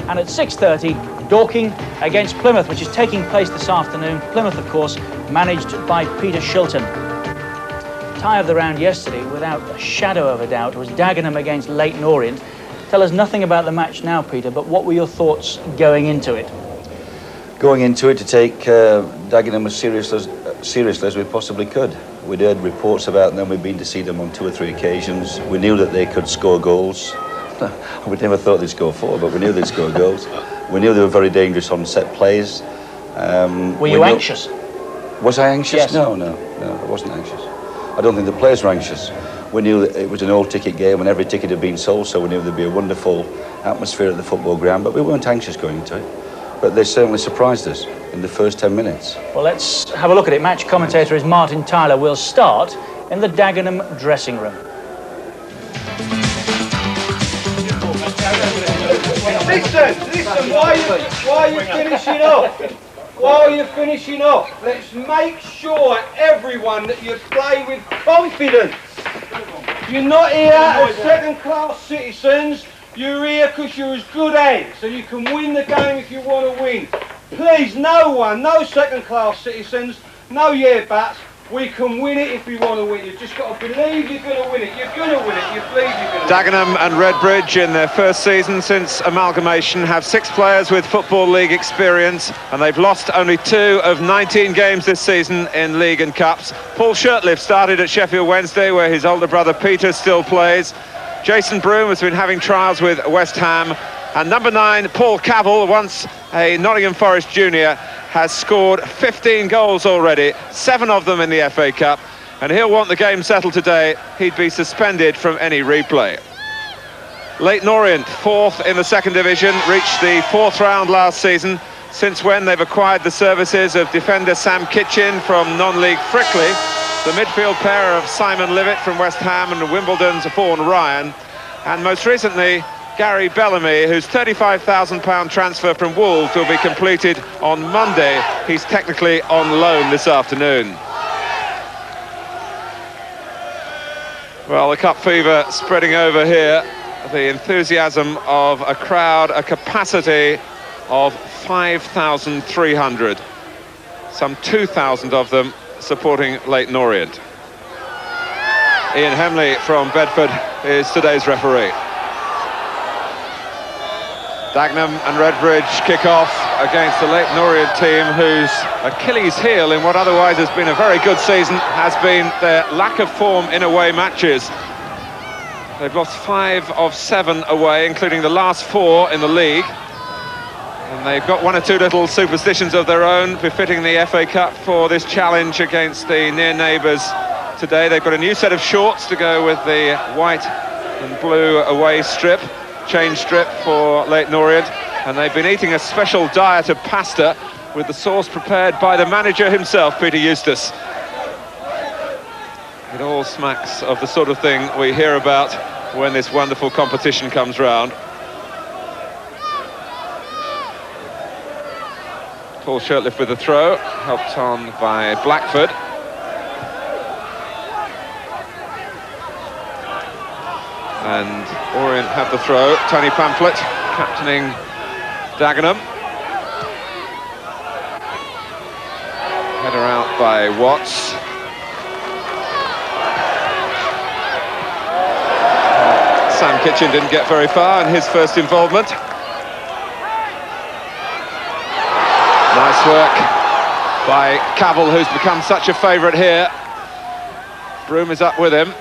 And at 6:30, Dorking against Plymouth, which is taking place this afternoon. Plymouth, of course, managed by Peter Shilton. Tie of the round yesterday, without a shadow of a doubt, was Dagenham against Leyton Orient. Tell us nothing about the match now, Peter, but what were your thoughts going into it? Going into it to take Dagenham as seriously as we possibly could. We'd heard reports about them, we'd been to see them on 2 or 3 occasions. We knew that they could score goals. We never thought they'd score 4, but we knew they'd score goals. We knew they were very dangerous on set plays. Were you anxious? Was I anxious? Yes. No, I wasn't anxious. I don't think the players were anxious. We knew that it was an all-ticket game and every ticket had been sold, so we knew there'd be a wonderful atmosphere at the football ground, but we weren't anxious going into it. But they certainly surprised us in the first 10 minutes. Well, let's have a look at it. Match commentator is Martin Tyler. We'll start in the Dagenham dressing room. Listen, why are you finishing off? While you're finishing off, let's make sure, everyone, that you play with confidence. You're not here as second-class citizens, you're here because you're as good as, so you can win the game if you want to win. Please, no second-class citizens, no yeah-buts. We can win it if we want to win. You've just got to believe you're going to win it. You're going to win it. You believe you're going to win it. Dagenham and Redbridge, in their first season since amalgamation, have 6 players with Football League experience, and they've lost only 2 of 19 games this season in League and Cups. Paul Shirtliff started at Sheffield Wednesday, where his older brother Peter still plays. Jason Broom has been having trials with West Ham. And number 9, Paul Cavell, once a Nottingham Forest junior, has scored 15 goals already, 7 of them in the FA Cup, and he'll want the game settled today. He'd be suspended from any replay. Leyton Orient, 4th in the 2nd Division, reached the 4th round last season, since when they've acquired the services of defender Sam Kitchen from non-league Frickley, the midfield pair of Simon Livett from West Ham and Wimbledon's Vaughan Ryan, and most recently Gary Bellamy, whose £35,000 transfer from Wolves will be completed on Monday. He's technically on loan this afternoon. Well, the cup fever spreading over here. The enthusiasm of a crowd, a capacity of 5,300. Some 2,000 of them supporting Leyton Orient. Ian Hemley from Bedford is today's referee. Dagenham and Redbridge kick off against the Leyton Orient team, whose Achilles heel in what otherwise has been a very good season has been their lack of form in away matches. They've lost 5 of 7 away, including the last 4 in the league. And they've got 1 or 2 little superstitions of their own, befitting the FA Cup for this challenge against the near neighbours today. They've got a new set of shorts to go with the white and blue away strip. Change strip for Leyton Orient, and they've been eating a special diet of pasta with the sauce prepared by the manager himself, Peter Eustace. It all smacks of the sort of thing we hear about when this wonderful competition comes round. Paul Shirtliff with the throw, helped on by Blackford. And Orient have the throw. Tony Pamphlet captaining Dagenham. Header out by Watts. Sam Kitchen didn't get very far in his first involvement. Nice work by Cavell, who's become such a favourite here. Broom is up with him.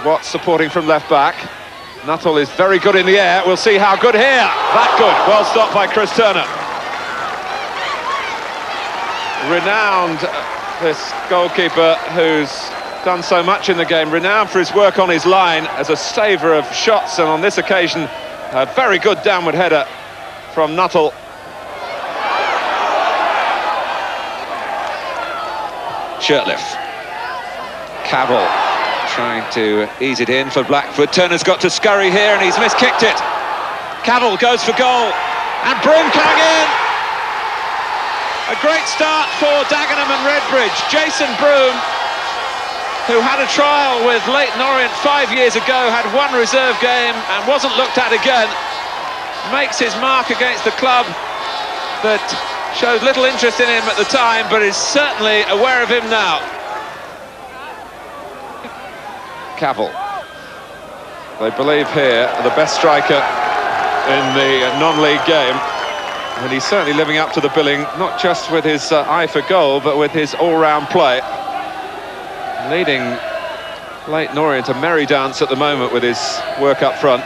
Watts supporting from left back. Nuttall is very good in the air. We'll see how good here. That good. Well stopped by Chris Turner. Renowned, this goalkeeper who's done so much in the game, renowned for his work on his line as a saver of shots, and on this occasion a very good downward header from Nuttall. Shirtliff. Cavell trying to ease it in for Blackford. Turner's got to scurry here and he's miskicked it. Cavell goes for goal and Broom coming in. A great start for Dagenham and Redbridge. Jason Broom, who had a trial with Leyton Orient 5 years ago, had 1 reserve game and wasn't looked at again. makes his mark against the club that showed little interest in him at the time, but is certainly aware of him now. Cavill, they believe here, the best striker in the non-league game, and he's certainly living up to the billing, not just with his eye for goal, but with his all-round play. Leading Leyton Orient a merry dance at the moment with his work up front.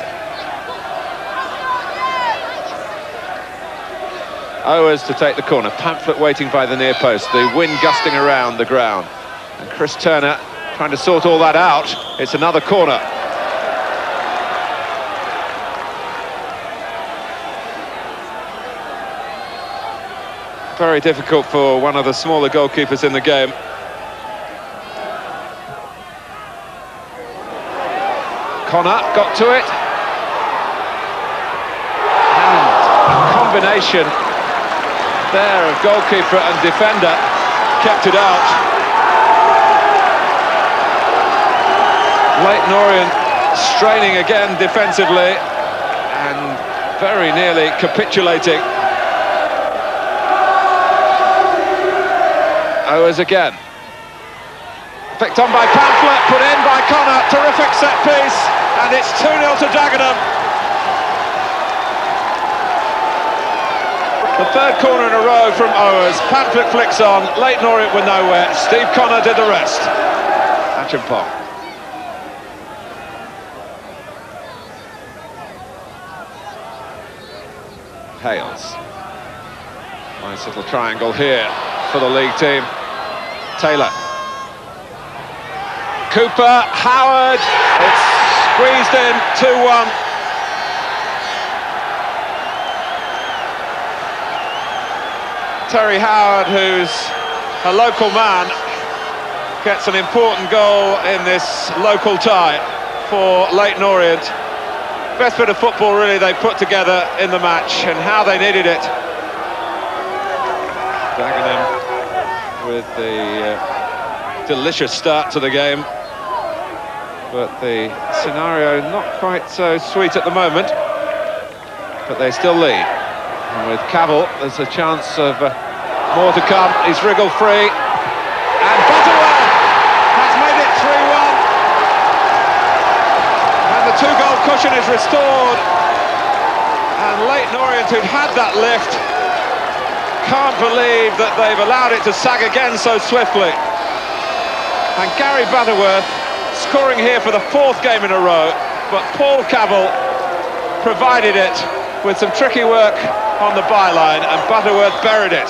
Owers to take the corner, Pamphlet waiting by the near post, the wind gusting around the ground. And Chris Turner trying to sort all that out. It's another corner. Very difficult for one of the smaller goalkeepers in the game. Connor got to it. And a combination there of goalkeeper and defender kept it out. Leyton Orient straining again defensively and very nearly capitulating. Owers again. Picked on by Pamphlet, put in by Connor, terrific set piece, and it's 2-0 to Dagenham. The third corner in a row from Owers. Pamphlet flicks on, Leyton Orient were nowhere, Steve Connor did the rest. Acheampong. Hales. Nice little triangle here for the league team. Taylor. Cooper, Howard, it's squeezed in, 2-1. Terry Howard, who's a local man, gets an important goal in this local tie for Leyton Orient. Best bit of football really they put together in the match, and how they needed it. Dagenham with the delicious start to the game, but the scenario not quite so sweet at the moment, but they still lead. And with Cavill, there's a chance of more to come. He's wriggle free, and Butterworth has made it 3-1. And the two-goal cushion is restored. And Leyton Orient, who'd had that lift, can't believe that they've allowed it to sag again so swiftly. And Gary Butterworth scoring here for the fourth game in a row, but Paul Cavill provided it with some tricky work on the byline, and Butterworth buried it.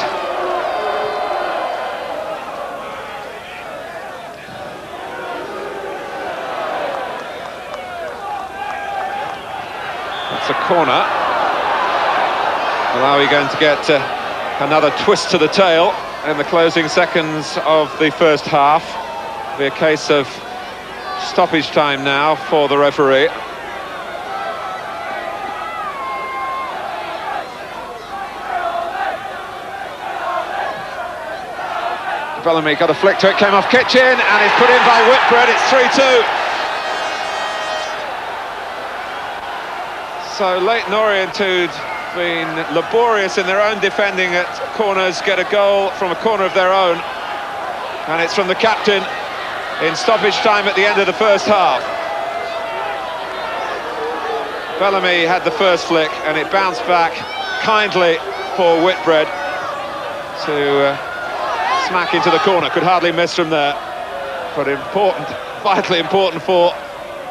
That's a corner. Well, are we going to get another twist to the tail in the closing seconds of the first half? It'll be a case of stoppage time now for the referee. Bellamy got a flick to it, came off Kitchen, and it's put in by Whitbread. It's 3-2. So Leyton Orient, who'd been laborious in their own defending at corners, get a goal from a corner of their own, and it's from the captain in stoppage time at the end of the first half. Bellamy had the first flick, and it bounced back kindly for Whitbread to smack into the corner. Could hardly miss from there, but important, vitally important for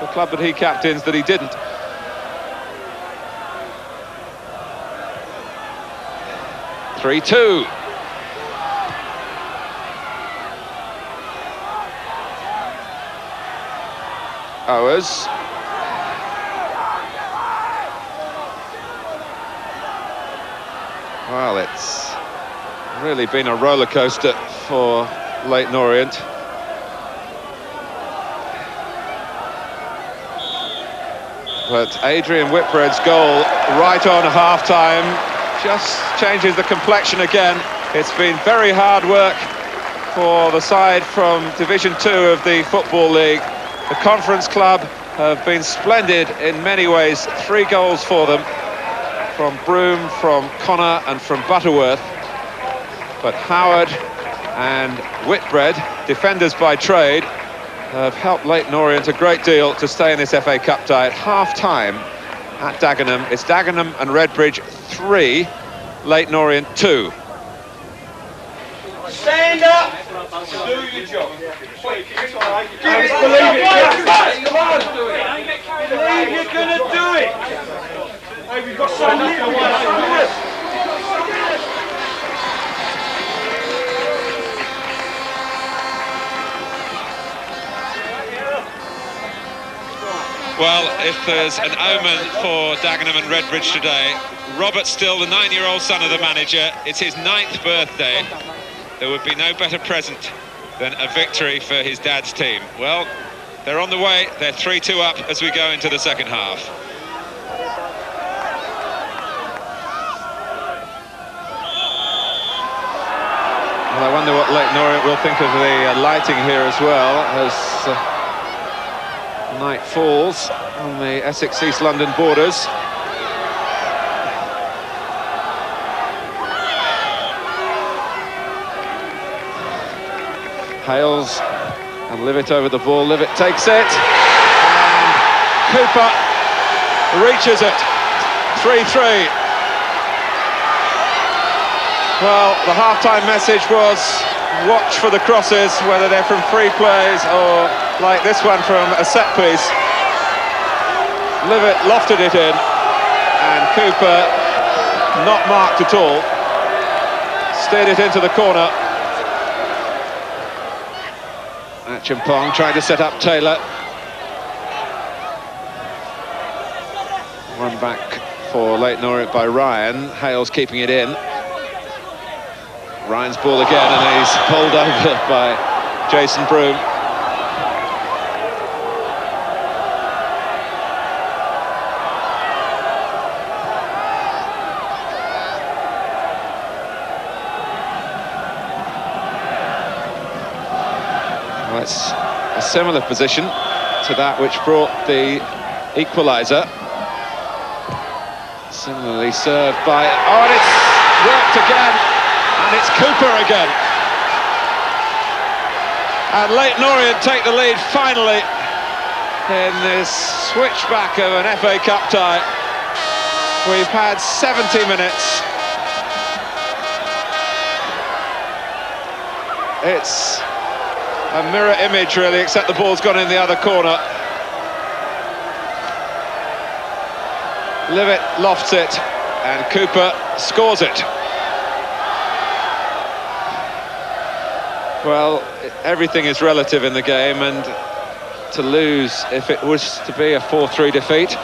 the club that he captains that he didn't. (3-2). Owers. Well, it's really been a roller coaster for Leyton Orient. But Adrian Whitbread's goal right on half-time just changes the complexion again. It's been very hard work for the side from Division 2 of the Football League. The Conference Club have been splendid in many ways. 3 goals for them. from Broome, from Connor and from Butterworth. But Howard and Whitbread, defenders by trade, have helped Leyton Orient a great deal to stay in this FA Cup tie. At half-time at Dagenham, it's Dagenham and Redbridge 3, Leyton Orient 2. Stand up, do your job. Believe you're going to do it. Hey, we've got so little. Well, if there's an omen for Dagenham and Redbridge today, Robert Still, the 9-year-old son of the manager, it's his 9th birthday. There would be no better present than a victory for his dad's team. Well, they're on the way. They're 3-2 up as we go into the second half. Well, I wonder what Leyton Orient will think of the lighting here as well, as night falls on the Essex-East London borders. Hales and Livet over the ball. Livet takes it, and Cooper reaches it. 3-3. Well, the half-time message was watch for the crosses, whether they're from free plays or like this one from a set piece. Livet lofted it in, and Cooper, not marked at all, steered it into the corner. Chimpong trying to set up Taylor. One back for Leyton Orient by Ryan. Hales keeping it in. Ryan's ball again, and he's pulled over by Jason Broome. Well, it's a similar position to that which brought the equaliser. Similarly served by... Oh, and it's worked again! And it's Cooper again. And Leyton Orient take the lead finally in this switchback of an FA Cup tie. We've had 70 minutes. It's a mirror image really, except the ball's gone in the other corner. Livet lofts it and Cooper scores it. Well, everything is relative in the game, and to lose, if it was to be a 4-3 defeat,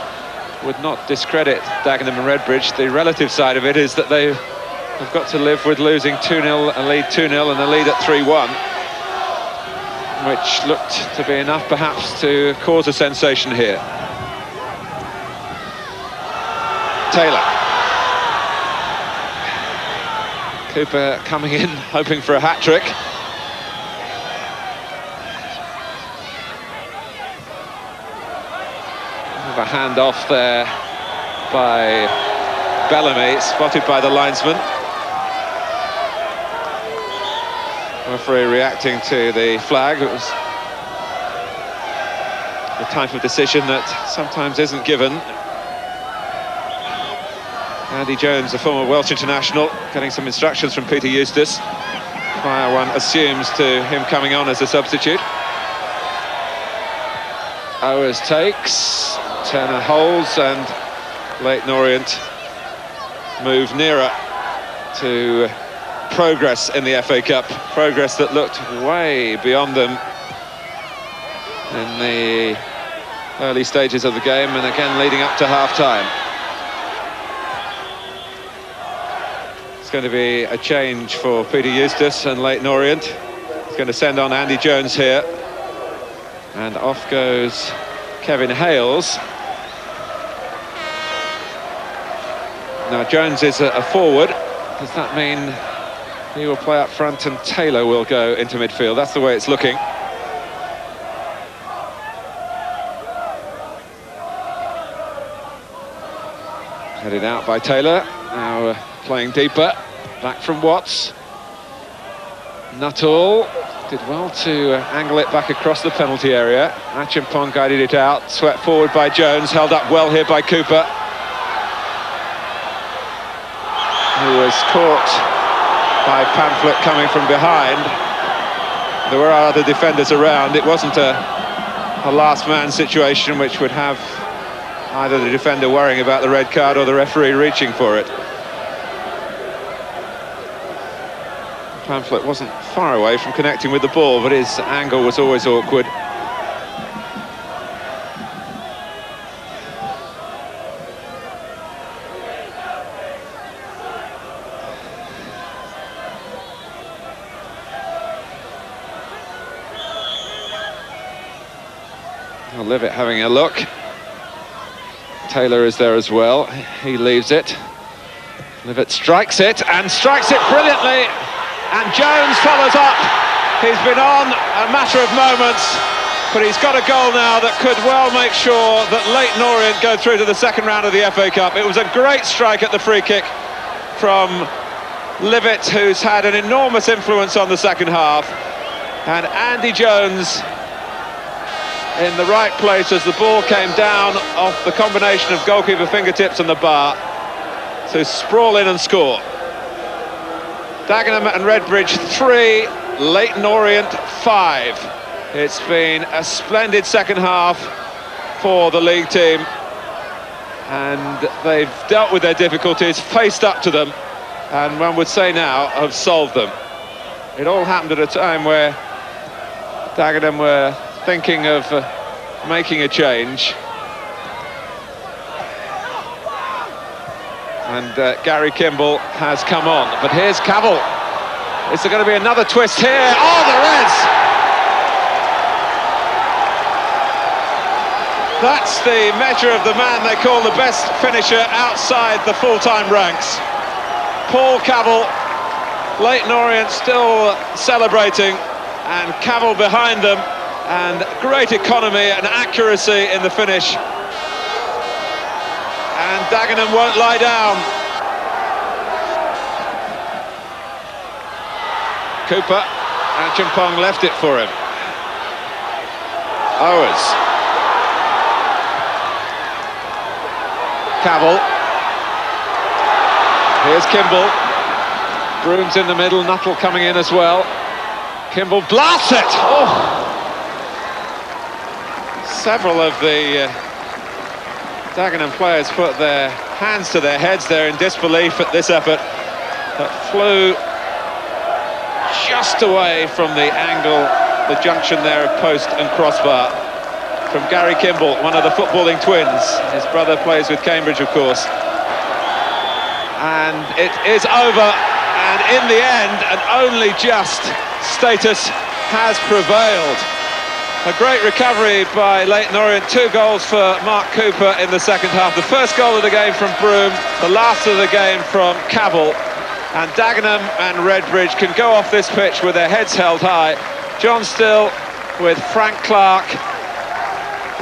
would not discredit Dagenham and Redbridge. The relative side of it is that they have got to live with losing 2-0, a lead 2-0 and a lead at 3-1, which looked to be enough perhaps to cause a sensation here. Taylor. Cooper coming in, hoping for a hat-trick. A hand off there by Bellamy, spotted by the linesman. Referee reacting to the flag. It was the type of decision that sometimes isn't given. Andy Jones, a former Welsh international, getting some instructions from Peter Eustace. Prior one assumes to him coming on as a substitute. Owers takes, Turner holds, and Leyton Orient move nearer to progress in the FA Cup. Progress that looked way beyond them in the early stages of the game, and again leading up to half-time. It's going to be a change for Peter Eustace and Leyton Orient. He's going to send on Andy Jones here, and off goes Kevin Hales. Now Jones is a forward. Does that mean he will play up front and Taylor will go into midfield? That's the way it's looking. Headed out by Taylor, now playing deeper, back from Watts. Nuttall did well to angle it back across the penalty area. Achimpong guided it out, swept forward by Jones, held up well here by Cooper, who was caught by Pamphlet coming from behind. There were other defenders around. It wasn't a last man situation which would have either the defender worrying about the red card or the referee reaching for it. Pamphlet wasn't far away from connecting with the ball, but his angle was always awkward. Levitt having a look. Taylor is there as well. He leaves it. Levitt strikes it, and strikes it brilliantly. And Jones follows up. He's been on a matter of moments, but he's got a goal now that could well make sure that Leyton Orient go through to the second round of the FA Cup. It was a great strike at the free kick from Levitt, who's had an enormous influence on the second half. And Andy Jones in the right place as the ball came down off the combination of goalkeeper fingertips and the bar to sprawl in and score. Dagenham and Redbridge 3, Leyton Orient 5. It's been a splendid second half for the league team, and they've dealt with their difficulties, faced up to them, and one would say now have solved them. It all happened at a time where Dagenham were thinking of making a change, and Gary Kimball has come on. But here's Cavill. Is there going to be another twist here? Oh, there is! That's the measure of the man they call the best finisher outside the full-time ranks. Paul Cavill. Leyton Orient still celebrating, and Cavill behind them, and great economy and accuracy in the finish. And Dagenham won't lie down. Cooper, and Achimpong left it for him. Owers. Cavill. Here's Kimball. Broom's in the middle, Nuttall coming in as well. Kimball blasts it! Oh! Several of the Dagenham players put their hands to their heads there in disbelief at this effort that flew just away from the angle, the junction there of post and crossbar, from Gary Kimball, one of the footballing twins. His brother plays with Cambridge, of course. And it is over, and in the end, and only just, status has prevailed. A great recovery by Leyton Orient, 2 goals for Mark Cooper in the second half. The first goal of the game from Broom, the last of the game from Cavill. And Dagenham and Redbridge can go off this pitch with their heads held high. John Still with Frank Clark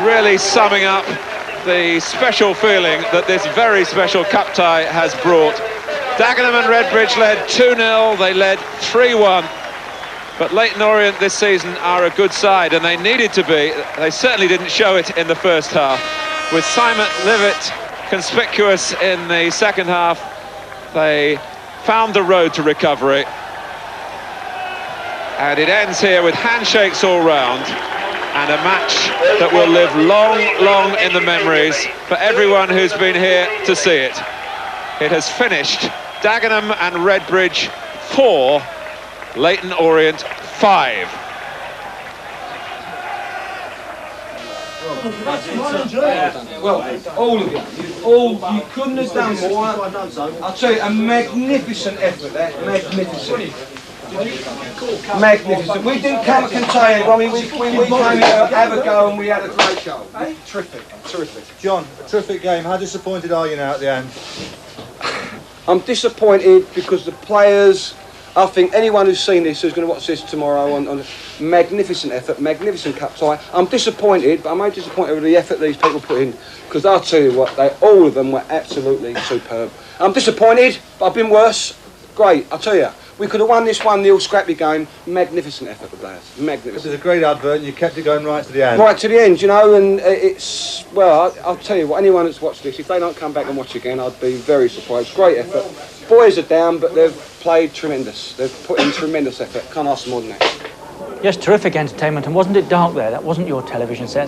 really summing up the special feeling that this very special cup tie has brought. Dagenham and Redbridge led 2-0, they led 3-1. But Leyton Orient this season are a good side, and they needed to be. They certainly didn't show it in the first half. With Simon Levitt conspicuous in the second half, they found the road to recovery. And it ends here with handshakes all round, and a match that will live long, long in the memories for everyone who's been here to see it. It has finished Dagenham and Redbridge 4, Leyton Orient 5. Well, all of you, you couldn't have done more. I'll tell you, a magnificent effort there, magnificent. Magnificent. We didn't come to contain it. I mean, we came here to have a go, and we had a great goal. Terrific, terrific. John, a terrific game. How disappointed are you now at the end? I'm disappointed because the players I think anyone who's seen this, who's going to watch this tomorrow on a magnificent effort, magnificent cup tie. I'm disappointed, but I'm only disappointed with the effort these people put in, because I'll tell you what, all of them were absolutely superb. I'm disappointed, but I've been worse. Great, I'll tell you. We could have won this 1-0 scrappy game. Magnificent effort for players. Magnificent. This is a great advert and you kept it going right to the end. Right to the end, you know, and it's, well, I'll tell you what, anyone that's watched this, if they don't come back and watch again, I'd be very surprised. Great effort. Boys are down, but they've played tremendous. They've put in tremendous effort. Can't ask more than that. Yes, terrific entertainment. And wasn't it dark there? That wasn't your television set.